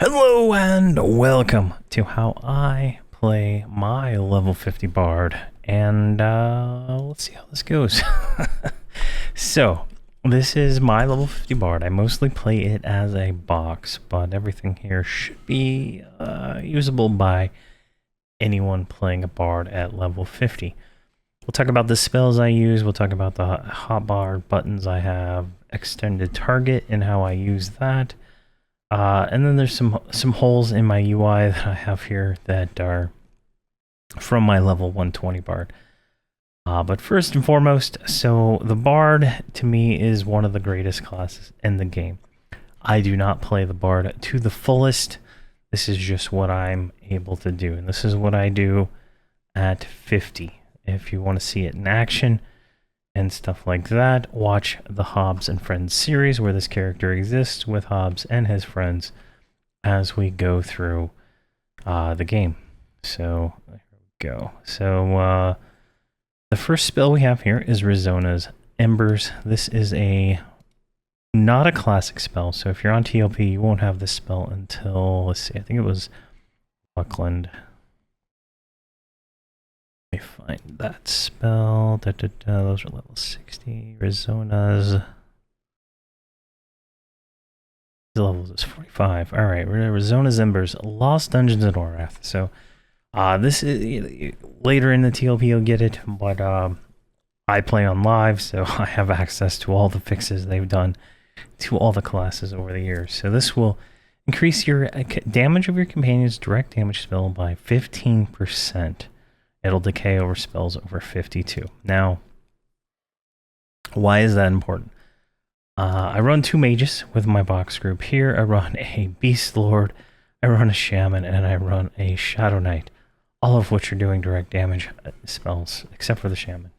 Hello and welcome to how I play my level 50 bard, and let's see how this goes. So, this is my level 50 bard. I mostly play it as a box, but everything here should be usable by anyone playing a bard at level 50. We'll talk about the spells I use, we'll talk about the hotbar buttons I have, extended target and how I use that. And then there's some holes in my UI that I have here that are from my level 120 bard. But first and foremost, so the bard to me is one of the greatest classes in the game. I do not play the bard to the fullest. This is just what I'm able to do, and this is what I do at 50. If you want to see it in action and stuff like that, watch the Hobbs and Friends series where this character exists with Hobbs and his friends as we go through the game. So there we go. So the first spell we have here is Rizona's Embers. This is not a classic spell, so if you're on TLP you won't have this spell until, let's see, I think it was Buckland. Let me find that spell. Those are level 60. Rizona's. The level is 45. Alright, Rizona's Embers. Lost Dungeons and Orath. So, this is later in the TLP you'll get it, but I play on live, so I have access to all the fixes they've done to all the classes over the years. So, this will increase your damage of your companion's direct damage spell by 15%. It'll decay over spells over 52. Now, why is that important? I run 2 mages with my box group here. I run a Beast Lord, I run a Shaman, and I run a Shadow Knight. All of which are doing direct damage spells, except for the Shaman.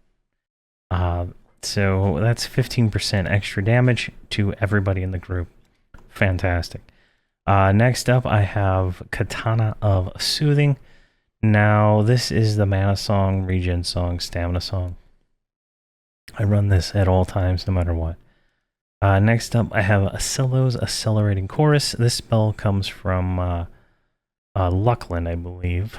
So that's 15% extra damage to everybody in the group. Fantastic. Next up, I have Katana of Soothing. Now, this is the Mana Song, Regen Song, Stamina Song. I run this at all times, no matter what. Next up, I have Accelo's Accelerating Chorus. This spell comes from Luckland, I believe.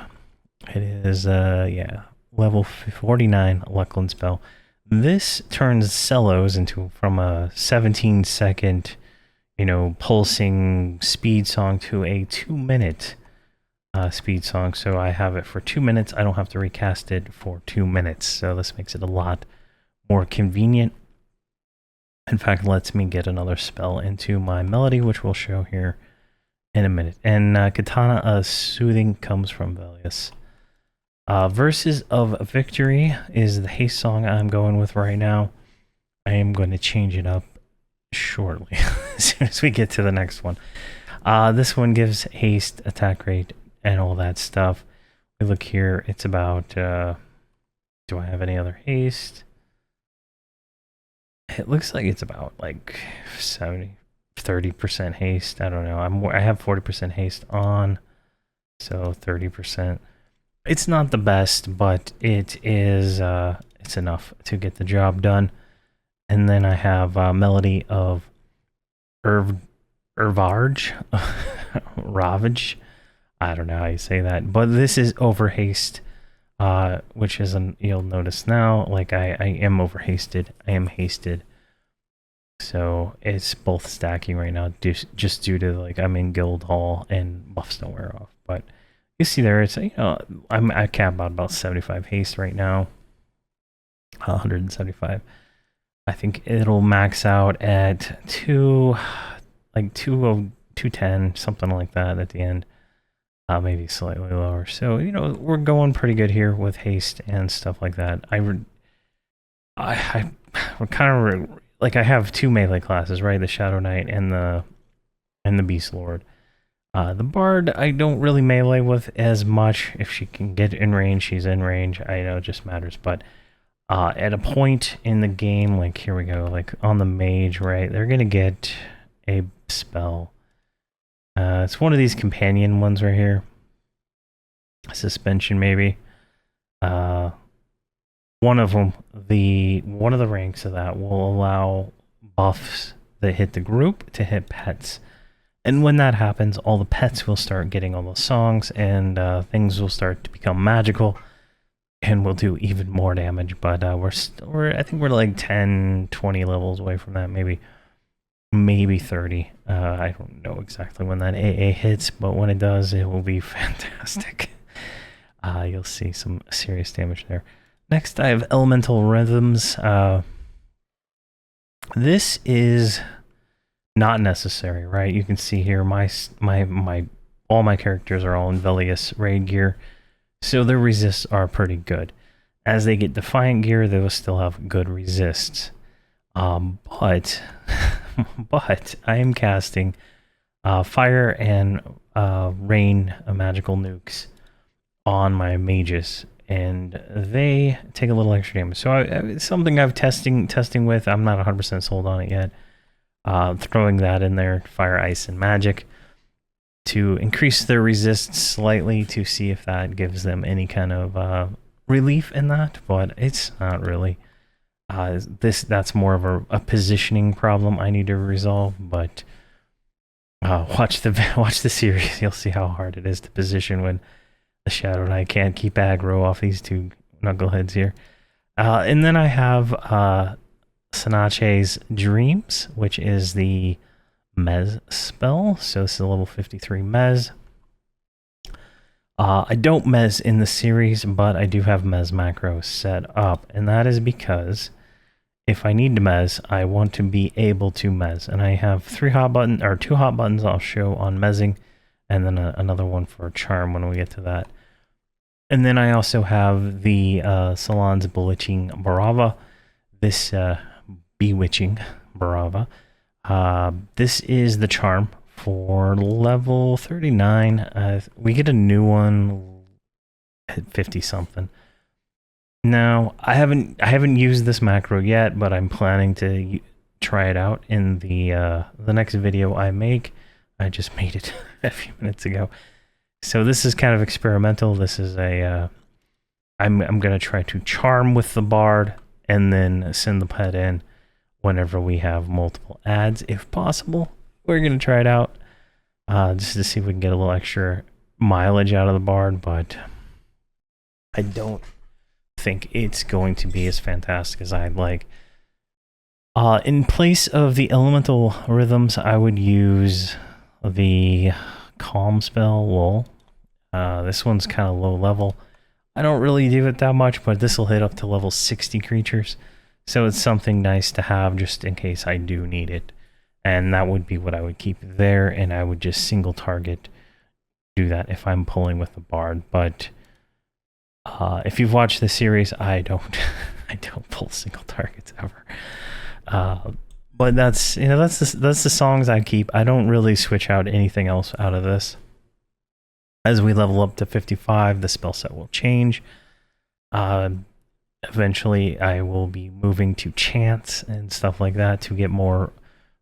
It is, level 49 Luckland spell. This turns cellos from a 17-second, pulsing speed song to a 2-minute speed song. So I have it for 2 minutes. I don't have to recast it for 2 minutes. So this makes it a lot more convenient. In fact, lets me get another spell into my melody, which we'll show here in a minute. And Katana of Soothing comes from Velius. Verses of Victory is the haste song I'm going with right now. I am going to change it up shortly as soon as we get to the next one. This one gives haste, attack rate, and all that stuff. We look here, it's about, do I have any other haste? It looks like it's about like 30% haste. I don't know. I have 40% haste on, so 30%. It's not the best, but it is, it's enough to get the job done. And then I have Melody of Ravage. I don't know how you say that, but this is over haste, which is you'll notice now, like I am over hasted. I am hasted. So it's both stacking right now, just due to like I'm in guild hall and buffs don't wear off. But you see there, it's I'm at cap about 75 haste right now, 175. I think it'll max out at 210, something like that at the end. Maybe slightly lower. So, we're going pretty good here with haste and stuff like that. We're kind of like I have 2 melee classes, right? The Shadow Knight and the Beast Lord. The Bard I don't really melee with as much. If she can get in range, she's in range. I know it just matters, but at a point in the game, like here we go, like on the mage, right? They're gonna get a spell. It's one of these companion ones right here. Suspension, maybe. One of them, one of the ranks of that will allow buffs that hit the group to hit pets. And when that happens, all the pets will start getting all those songs, and things will start to become magical, and we'll do even more damage. But I think we're like 10, 20 levels away from that, maybe 30. I don't know exactly when that AA hits, but when it does, it will be fantastic. You'll see some serious damage there. Next, I have Elemental Rhythms. This is not necessary, right? You can see here all my characters are all in Velius raid gear, so their resists are pretty good. As they get Defiant gear, they will still have good resists. But I am casting fire and rain magical nukes on my mages, and they take a little extra damage. So it's something I've testing with. I'm not 100% sold on it yet. Throwing that in there, fire, ice, and magic, to increase their resist slightly, to see if that gives them any kind of relief in that, but it's not really. That's more of a positioning problem I need to resolve, but watch the series. You'll see how hard it is to position when the Shadow Knight can't keep aggro off these two knuckleheads here. And then I have Sanache's Dreams, which is the Mez spell. So this is a level 53 Mez. I don't Mez in the series, but I do have Mez macros set up, and that is because if I need to Mez, I want to be able to Mez. And I have two hot buttons I'll show on Mezzing, and then another one for Charm when we get to that. And then I also have the Salon's Bewitching Barava. This Bewitching Barava. This is the Charm for level 39. We get a new one at 50 something. Now, I haven't used this macro yet, but I'm planning to try it out in the next video I make. I just made it a few minutes ago. So this is kind of experimental. This is I'm gonna try to charm with the bard and then send the pet in whenever we have multiple ads, if possible. We're gonna try it out just to see if we can get a little extra mileage out of the bard, but I don't think it's going to be as fantastic as I'd like. In place of the elemental rhythms, I would use the calm spell, Lull. This one's kind of low level. I don't really do it that much, but this will hit up to level 60 creatures. So it's something nice to have just in case I do need it. And that would be what I would keep there, and I would just single target do that if I'm pulling with the bard. But if you've watched the series, I don't pull single targets ever. But that's the songs I keep. I don't really switch out anything else out of this. As we level up to 55, the spell set will change. Eventually, I will be moving to chants and stuff like that to get more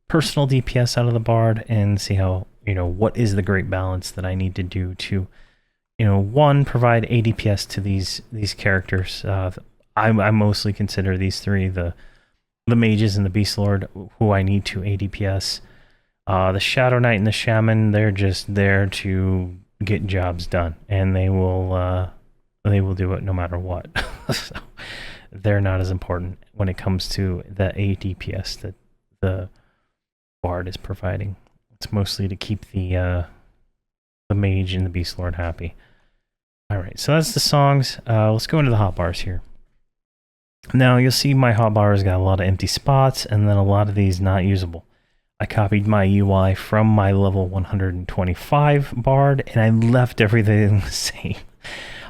personal DPS out of the bard and see how, what is the great balance that I need to do to, one, provide ADPS to these characters. I mostly consider these three the mages and the beast lord who I need to ADPS. The Shadow Knight and the Shaman, they're just there to get jobs done, and they will do it no matter what. So they're not as important when it comes to the ADPS that the bard is providing. It's mostly to keep the mage and the beast lord happy. All right, so that's the songs. Let's go into the hotbars here. Now you'll see my hotbars got a lot of empty spots, and then a lot of these not usable. I copied my UI from my level 125 bard, and I left everything the same.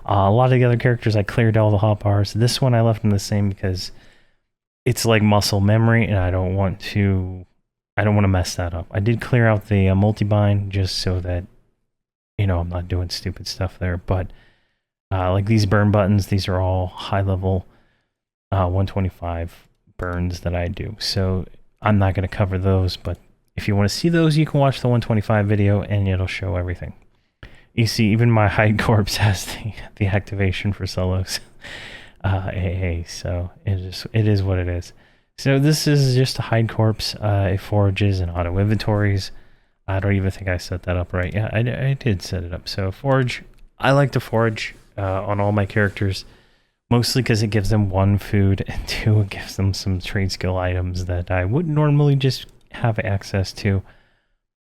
A lot of the other characters, I cleared all the hotbars. This one I left them the same because it's like muscle memory, and I don't want to mess that up. I did clear out the multi-bind just so that, I'm not doing stupid stuff there. But like these burn buttons, these are all high level 125 burns that I do. So I'm not going to cover those, but if you want to see those, you can watch the 125 video and it'll show everything. You see, even my hide corpse has the activation for solos. So it is what it is. So this is just a hide corpse. It forages and auto inventories. I don't even think I set that up right. Yeah, I did set it up. So forge, I like to forge on all my characters, mostly because it gives them 1 food, and 2, it gives them some trade skill items that I wouldn't normally just have access to.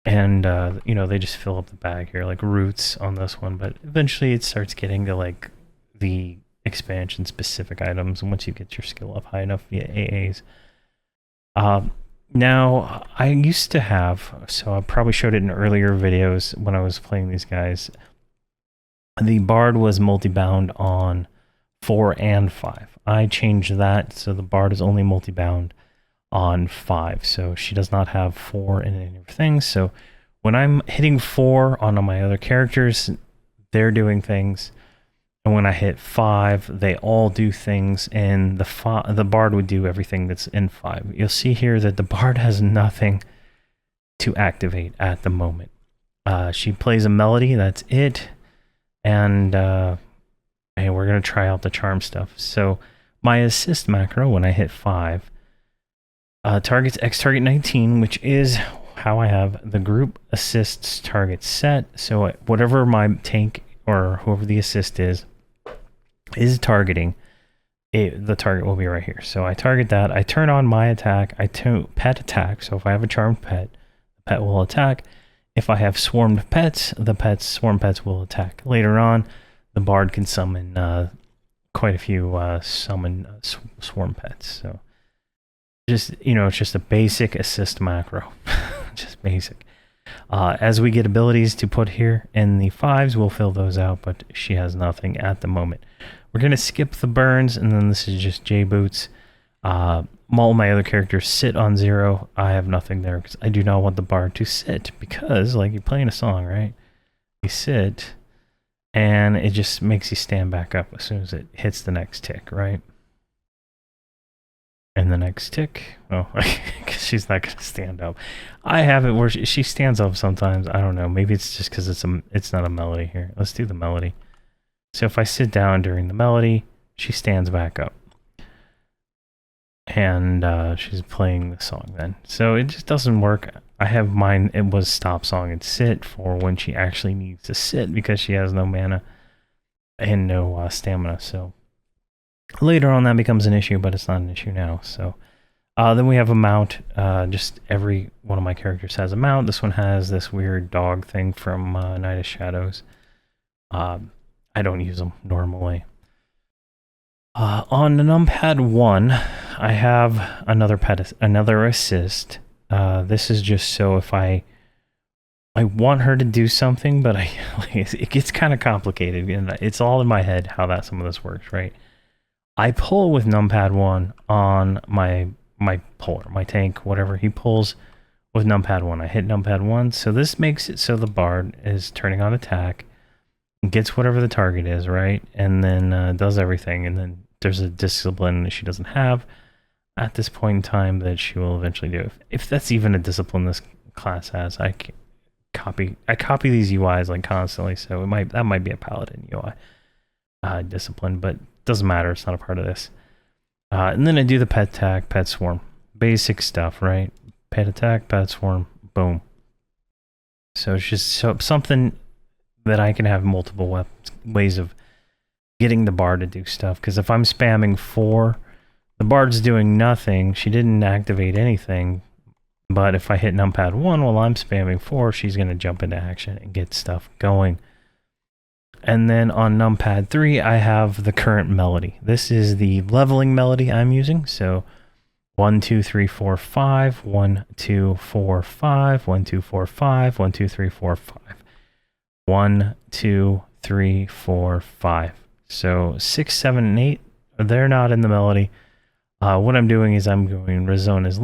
And, you know, they just fill up the bag here, like roots on this one, but eventually it starts getting to, like, the expansion-specific items once you get your skill up high enough via AAs. Now, I used to have, so I probably showed it in earlier videos when I was playing these guys, the Bard was multi-bound on 4 and 5. I changed that, so the Bard is only multi-bound on 5, so she does not have 4 in any of her things. So when I'm hitting 4 on my other characters, they're doing things, and when I hit 5, they all do things, and the Bard would do everything that's in 5. You'll see here that the Bard has nothing to activate at the moment. She plays a melody, that's it, and hey, we're going to try out the charm stuff. So my assist macro, when I hit 5, targets X target 19, which is how I have the group assists target set. So whatever my tank or whoever the assist is targeting, the target will be right here. So I target that. I turn on my attack. I turn pet attack. So if I have a charmed pet, the pet will attack. If I have swarmed pets, the swarm pets will attack. Later on, the Bard can summon quite a few swarm pets. So just, you know, it's just a basic assist macro. Just basic. As we get abilities to put here in the 5s, we'll fill those out, but she has nothing at the moment. We're going to skip the burns, and then this is just J-Boots. All my other characters sit on 0. I have nothing there because I do not want the Bard to sit, because, like, you're playing a song, right? You sit, and it just makes you stand back up as soon as it hits the next tick, right? And the next tick, oh, because she's not going to stand up. I have it where she stands up sometimes. I don't know. Maybe it's just because it's not a melody here. Let's do the melody. So if I sit down during the melody, she stands back up. And she's playing the song then. So it just doesn't work. I have mine, it was stop song and sit for when she actually needs to sit because she has no mana and no stamina. So later on that becomes an issue, but it's not an issue now. So then we have a mount. Just every one of my characters has a mount. This one has this weird dog thing from Night of Shadows. I don't use them normally. On the numpad 1, I have another assist. This is just so if I want her to do something, but it gets kind of complicated, and it's all in my head how some of this works, right? I pull with numpad 1 on my puller, my tank, whatever. He pulls with numpad 1. I hit numpad 1, so this makes it so the Bard is turning on attack, gets whatever the target is, right? And then does everything, and then there's a discipline that she doesn't have at this point in time that she will eventually do. If that's even a discipline this class has, I copy these UIs like constantly, so that might be a paladin UI discipline, but doesn't matter. It's not a part of this. And then I do the pet attack, pet swarm, basic stuff, right? Pet attack, pet swarm, boom. So it's just something that I can have multiple ways of getting the Bard to do stuff. Because if I'm spamming 4, the Bard's doing nothing. She didn't activate anything. But if I hit numpad 1 while I'm spamming 4, she's going to jump into action and get stuff going. And then on numpad 3, I have the current melody. This is the leveling melody I'm using. So 1, 2, 3, 4, 5, 1, 2, 4, 5, 1, 2, 4, 5, 1, 2, 3, 4, 5. 1, 2, 3, 4, 5. So 6, 7, and 8, they're not in the melody. What I'm doing is I'm going Rizona's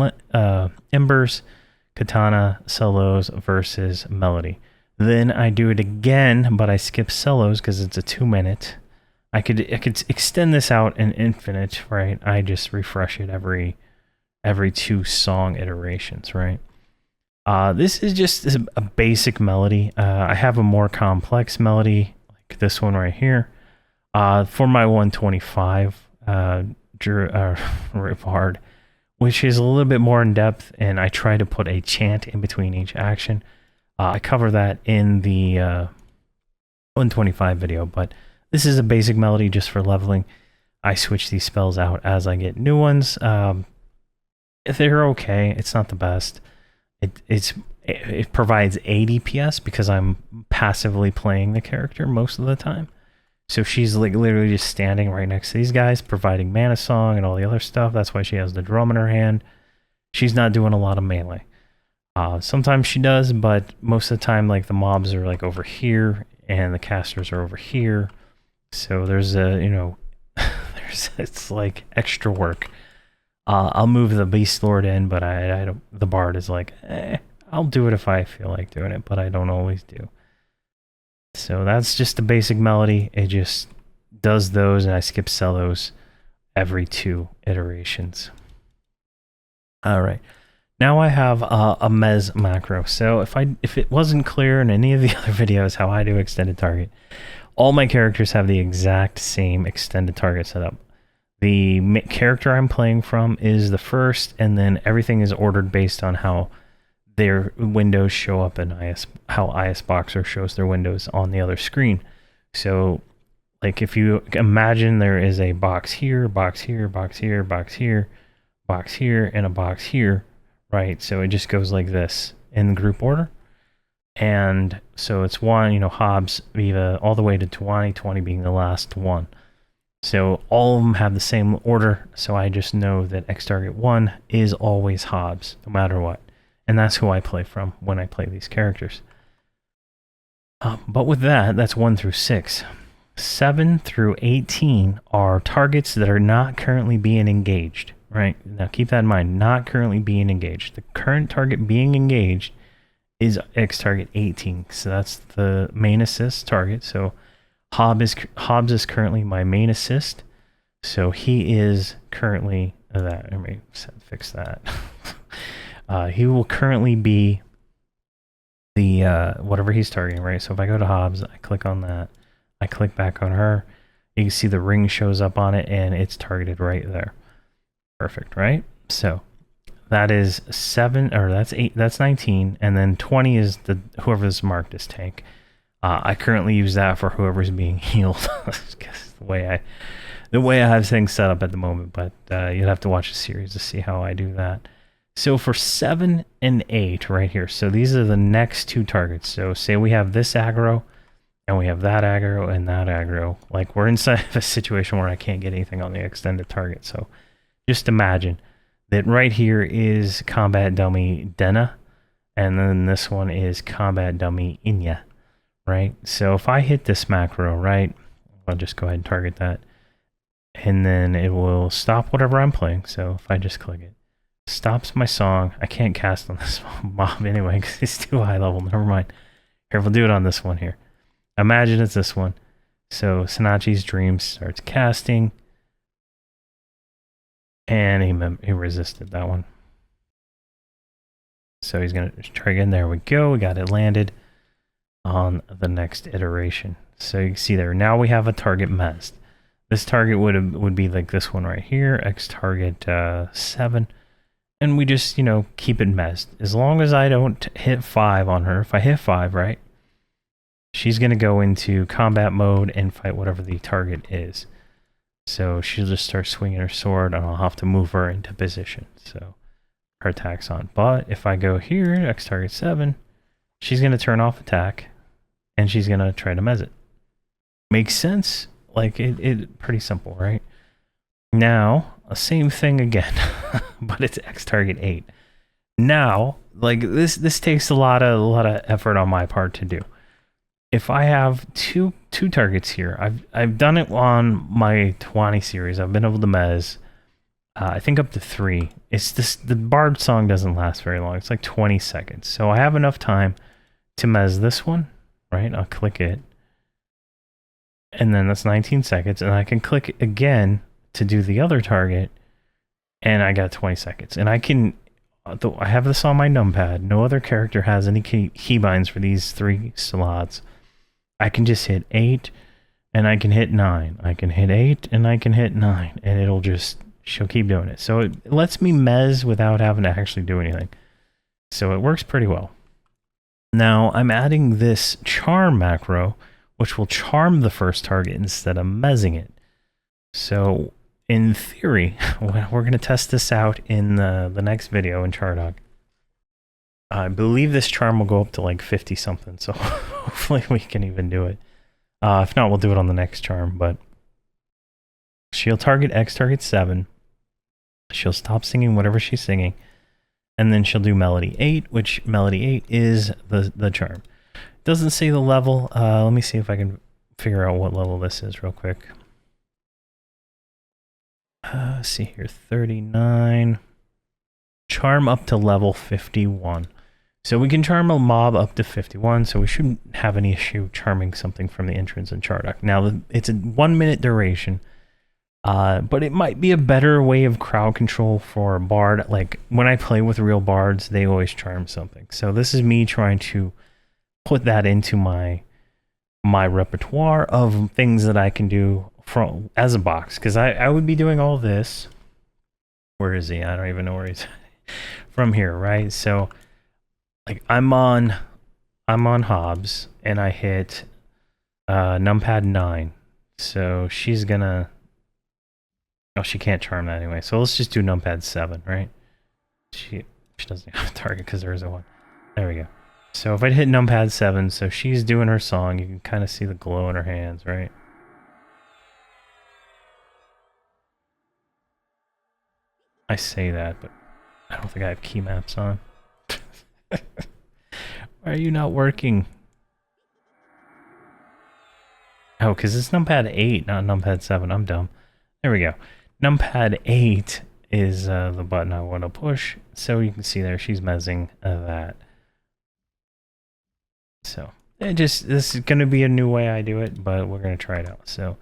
Embers, Katana, Solos versus Melody. Then I do it again, but I skip Solos because it's a 2-minute. I could extend this out in infinite, right? I just refresh it every 2 song iterations, right? This is just a basic melody. I have a more complex melody, like this one right here. For my 125 Bard, which is a little bit more in depth, and I try to put a chant in between each action. I cover that in the 125 video, but this is a basic melody just for leveling. I switch these spells out as I get new ones. If they're okay, it's not the best. It provides 80 DPS because I'm passively playing the character most of the time. So she's like literally just standing right next to these guys, providing mana song and all the other stuff. That's why she has the drum in her hand. She's not doing a lot of melee. Sometimes she does, but most of the time, like the mobs are like over here and the casters are over here. So there's a, you know, it's like extra work. I'll move the Beast Lord in, but I don't, the Bard is like, I'll do it if I feel like doing it, but I don't always do. So that's just the basic melody. It just does those, and I skip cellos every 2 iterations. All right. Now I have a Mez macro. So if it wasn't clear in any of the other videos how I do extended target, all my characters have the exact same extended target setup. The character I'm playing from is the first, and then everything is ordered based on how their windows show up in how ISBoxer shows their windows on the other screen. So like if you imagine there is a box here, box here, box here, box here, box here, and a box here, right? So it just goes like this in group order. And so it's 1, you know, Hobbs, Viva, all the way to 20 being the last one. So all of them have the same order, so I just know that X target 1 is always Hobbs, no matter what. And that's who I play from when I play these characters. But with that, that's 1 through 6. 7 through 18 are targets that are not currently being engaged, right? Now keep that in mind, not currently being engaged. The current target being engaged is X target 18, so that's the main assist target. So Hobbs is currently my main assist, so he is currently that. Let me fix that. He will currently be the whatever he's targeting, right? So if I go to Hobbs, I click on that, I click back on her, you can see the ring shows up on it and it's targeted right there. Perfect, right? So that is 7, or that's 8, that's 19, and then 20 is the whoever's marked as tank. I currently use that for whoever's being healed. That's the way I have things set up at the moment, but you'd have to watch the series to see how I do that. So for 7 and 8 right here, so these are the next 2 targets. So say we have this aggro, and we have that aggro, and that aggro. Like we're inside of a situation where I can't get anything on the extended target. So just imagine that right here is combat dummy Denna, and then this one is combat dummy Inya, right? So if I hit this macro, right, I'll just go ahead and target that, and then it will stop whatever I'm playing. So if I just click it, stops my song. I can't cast on this mob anyway because it's too high level. Never mind. Here, we'll do it on this one here. Imagine it's this one. So Sanachi's Dream starts casting, and he resisted that one. So he's going to try again. There we go. We got it landed on the next iteration. So you can see there. Now we have a target mezzed. This target would be like this one right here. X target 7. And we just, you know, keep it mezzed. As long as I don't hit 5 on her. If I hit 5, right, she's going to go into combat mode and fight whatever the target is. So she'll just start swinging her sword, and I'll have to move her into position. So her attack's on. But if I go here, X target 7, she's going to turn off attack, and she's going to try to mezz it. Makes sense? Like, it pretty simple, right? Now, same thing again, but it's X target 8. Now, like this takes a lot of effort on my part to do. If I have two targets here, I've done it on my 20 series. I've been able to mezz, I think up to 3. It's just the Bard song doesn't last very long. It's like 20 seconds. So I have enough time to mezz this one, right? I'll click it, and then that's 19 seconds, and I can click again to do the other target, and I got 20 seconds. And I can, I have this on my numpad. No other character has any keybinds for these 3 slots. I can just hit 8, and I can hit 9. I can hit 8, and I can hit 9, and she'll keep doing it. So it lets me mezz without having to actually do anything. So it works pretty well. Now I'm adding this charm macro, which will charm the first target instead of mezzing it. So in theory, we're going to test this out in the next video in Chardog. I believe this charm will go up to like 50 something, so hopefully we can even do it. If not, we'll do it on the next charm, but she'll target X, target 7. She'll stop singing whatever she's singing, and then she'll do Melody 8, which Melody 8 is the charm. It doesn't say the level. Let me see if I can figure out what level this is real quick. Let's see here, 39. Charm up to level 51. So we can charm a mob up to 51, so we shouldn't have any issue charming something from the entrance in Chardog. Now, it's a 1 minute duration, but it might be a better way of crowd control for a bard. Like, when I play with real bards, they always charm something. So this is me trying to put that into my repertoire of things that I can do as a box, because I would be doing all this. Where is he? I don't even know where he's from here, right? So like I'm on Hobbs and I hit numpad 9, so she's gonna, oh, she can't charm that anyway, so let's just do numpad 7, right? She doesn't have a target because there is a 1. There we go. So if I hit numpad 7, so she's doing her song, you can kind of see the glow in her hands, right? I say that, but I don't think I have key maps on. Why are you not working? Oh, because it's numpad 8, not numpad 7. I'm dumb. There we go. Numpad 8 is the button I want to push. So you can see there, she's mezzing that. So this is going to be a new way I do it, but we're going to try it out. So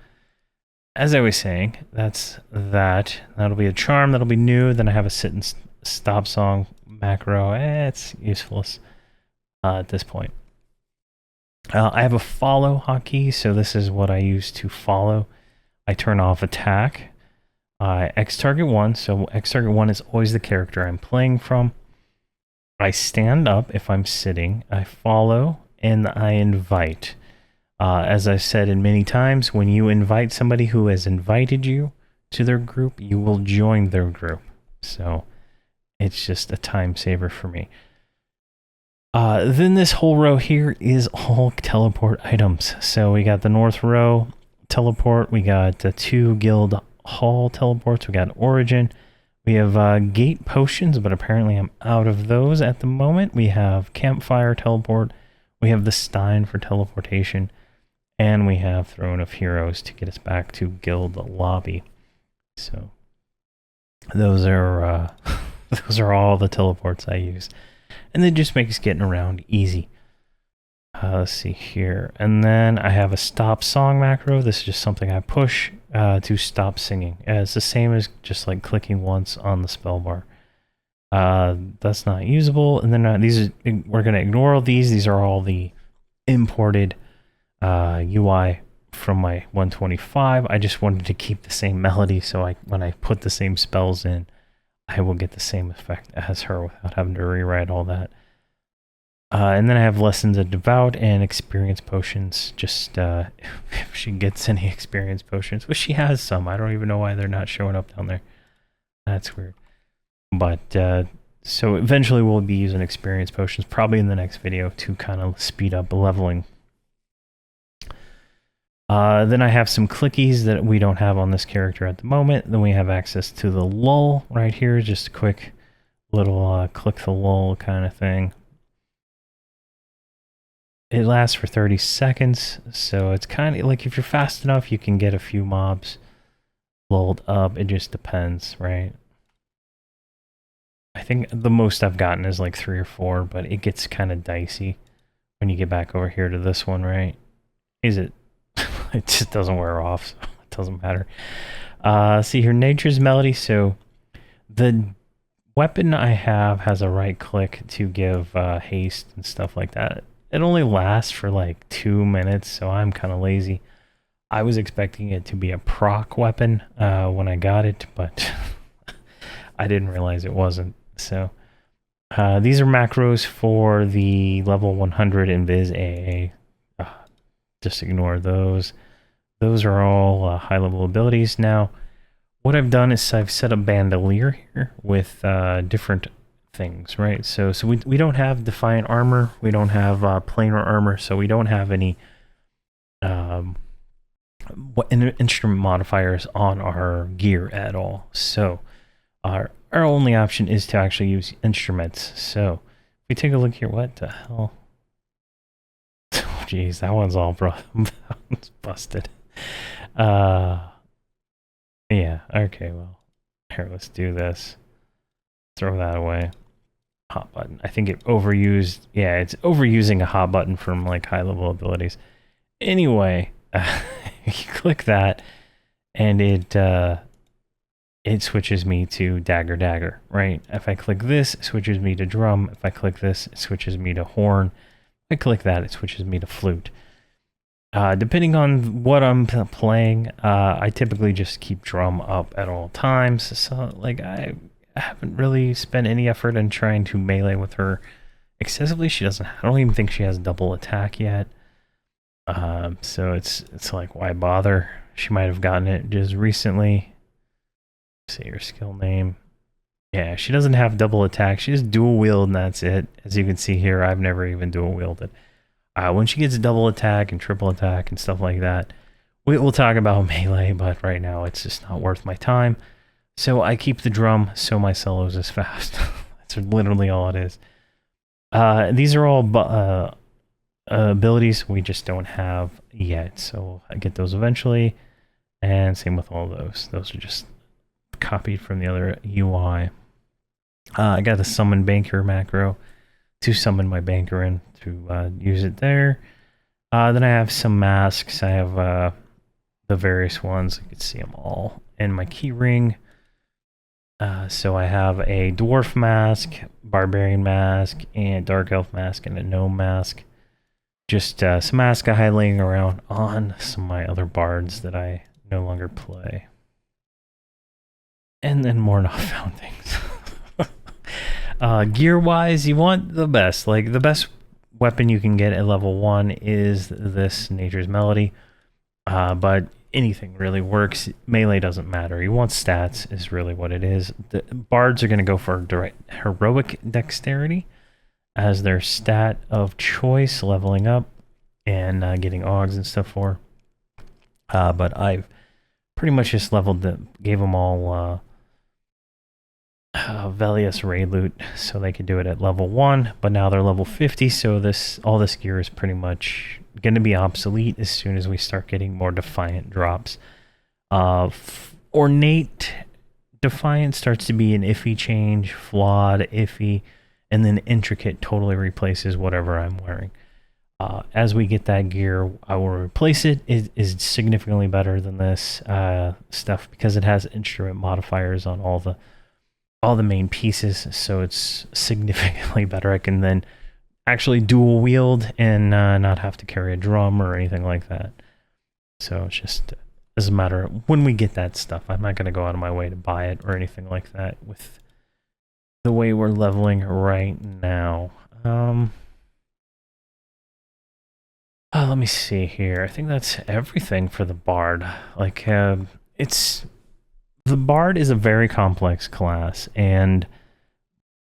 as I was saying, that's that. That'll be a charm. That'll be new. Then I have a sit and stop song macro. It's useless at this point. I have a follow hotkey, so this is what I use to follow. I turn off attack. X target 1, so X target 1 is always the character I'm playing from. I stand up if I'm sitting. I follow, and I invite. As I've said in many times, when you invite somebody who has invited you to their group, you will join their group. So it's just a time saver for me. Then this whole row here is all teleport items. So we got the north row teleport. We got the 2 guild hall teleports. We got origin. We have gate potions, but apparently I'm out of those at the moment. We have campfire teleport. We have the Stein for teleportation. And we have Throne of Heroes to get us back to guild lobby. So those are those are all the teleports I use. And it just makes getting around easy. Let's see here. And then I have a stop song macro. This is just something I push to stop singing. It's the same as just like clicking once on the spell bar. That's not usable. And then we're going to ignore all these. These are all the imported UI from my 125. I just wanted to keep the same melody, so when I put the same spells in, I will get the same effect as her without having to rewrite all that. And then I have Lessons of Devout and Experience Potions, just if she gets any Experience Potions, which she has some. I don't even know why they're not showing up down there. That's weird. But, so eventually we'll be using Experience Potions, probably in the next video, to kind of speed up leveling. Then I have some clickies that we don't have on this character at the moment. Then we have access to the lull right here, just a quick little click the lull kind of thing. It lasts for 30 seconds, so it's kind of like if you're fast enough, you can get a few mobs lulled up. It just depends, right? I think the most I've gotten is like 3 or 4, but it gets kind of dicey when you get back over here to this one, right? Is it? It just doesn't wear off, so it doesn't matter. See here, Nature's Melody. So the weapon I have has a right click to give haste and stuff like that. It only lasts for like 2 minutes, so I'm kind of lazy. I was expecting it to be a proc weapon when I got it, but I didn't realize it wasn't. So These are macros for the level 100 Invis AA. Just ignore those. Those are all high-level abilities. Now, what I've done is I've set a bandolier here with different things, right? So we don't have Defiant Armor. We don't have Planar Armor. So we don't have any instrument modifiers on our gear at all. So our only option is to actually use instruments. So if we take a look here, what the hell? Oh, geez, that one's all it's busted. Yeah, okay, well, here, let's do this. Throw that away. Hot button. I think it overused. Yeah, it's overusing a hot button from like high-level abilities. Anyway, you click that, and it switches me to dagger, right? If I click this, it switches me to drum. If I click this, it switches me to horn. If I click that, it switches me to flute. Depending on what I'm playing, I typically just keep drum up at all times. So, like, I haven't really spent any effort in trying to melee with her excessively. I don't even think she has double attack yet. So it's like, why bother? She might have gotten it just recently. Say her skill name. Yeah, she doesn't have double attack. She just dual wield, and that's it. As you can see here, I've never even dual wielded. When she gets double attack and triple attack and stuff like that, we'll talk about melee, but right now it's just not worth my time. So I keep the drum so my solos is fast. That's literally all it is. These are all abilities we just don't have yet, so I get those eventually. And same with all those. Those are just copied from the other UI. I got the summon banker macro to summon my banker in to use it there. Then I have some masks. I have the various ones. You can see them all in my key ring. So I have a dwarf mask, barbarian mask, and dark elf mask, and a gnome mask. Just some masks I had laying around on some of my other bards that I no longer play. And then more not found things. Gear-wise, you want the best. Like, the best weapon you can get at level 1 is this Nature's Melody. But anything really works. Melee doesn't matter. You want stats is really what it is. The bards are going to go for heroic dexterity as their stat of choice, leveling up and getting augs and stuff for. But I've pretty much just leveled them, gave them all Velius raid loot so they could do it at level 1, but now they're level 50, so all this gear is pretty much going to be obsolete as soon as we start getting more Defiant drops. Ornate Defiant starts to be an iffy change, flawed, iffy, and then Intricate totally replaces whatever I'm wearing. As we get that gear, I will replace it. It is significantly better than this stuff because it has instrument modifiers on all the main pieces, so it's significantly better. I can then actually dual wield and not have to carry a drum or anything like that. So it's just doesn't matter when we get that stuff. I'm not going to go out of my way to buy it or anything like that with the way we're leveling right now. Let me see here. I think that's everything for the Bard. Like, the Bard is a very complex class, and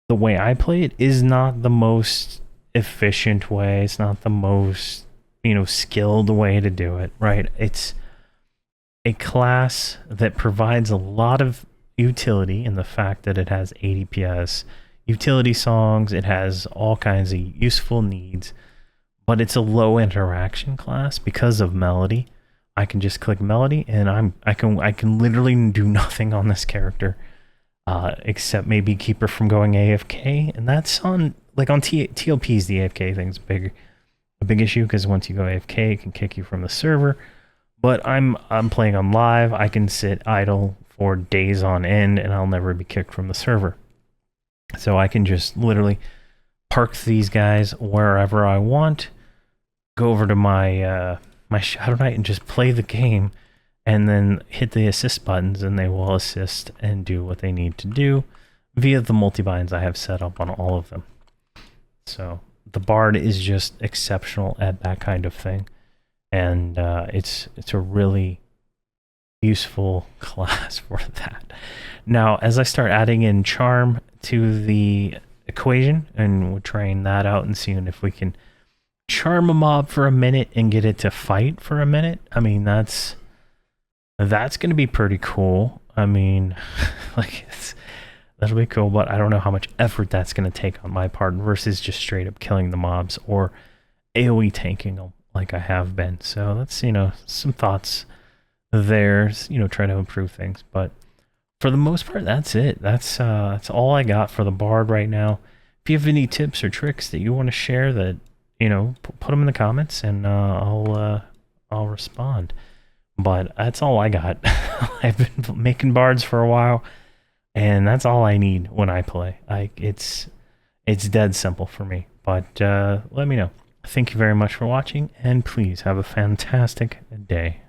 the way I play it is not the most efficient way. It's not the most, skilled way to do it, right? It's a class that provides a lot of utility in the fact that it has 80 PS, utility songs, it has all kinds of useful needs, but it's a low interaction class because of melody. I can just click melody and I can literally do nothing on this character except maybe keep her from going AFK, and that's on TLPs. The AFK thing's a big issue because once you go AFK, it can kick you from the server. But I'm playing on live. I can sit idle for days on end and I'll never be kicked from the server. So I can just literally park these guys wherever I want, go over to my my Shadow Knight and just play the game, and then hit the assist buttons and they will assist and do what they need to do. via the multi-binds I have set up on all of them. So the Bard is just exceptional at that kind of thing, and it's a really useful class for that. Now, as I start adding in charm to the equation, and we're trying that out and seeing if we can charm a mob for a minute and get it to fight for a minute. I mean, that's going to be pretty cool. I mean, like, that'll be cool, but I don't know how much effort that's going to take on my part versus just straight up killing the mobs or AoE tanking them like I have been. So that's, some thoughts there, try to improve things. But for the most part, that's it. That's all I got for the Bard right now. If you have any tips or tricks that you want to share, that put them in the comments, and I'll respond. But that's all I got. I've been making Bards for a while, and that's all I need when I play. It's dead simple for me. But let me know. Thank you very much for watching, and please have a fantastic day.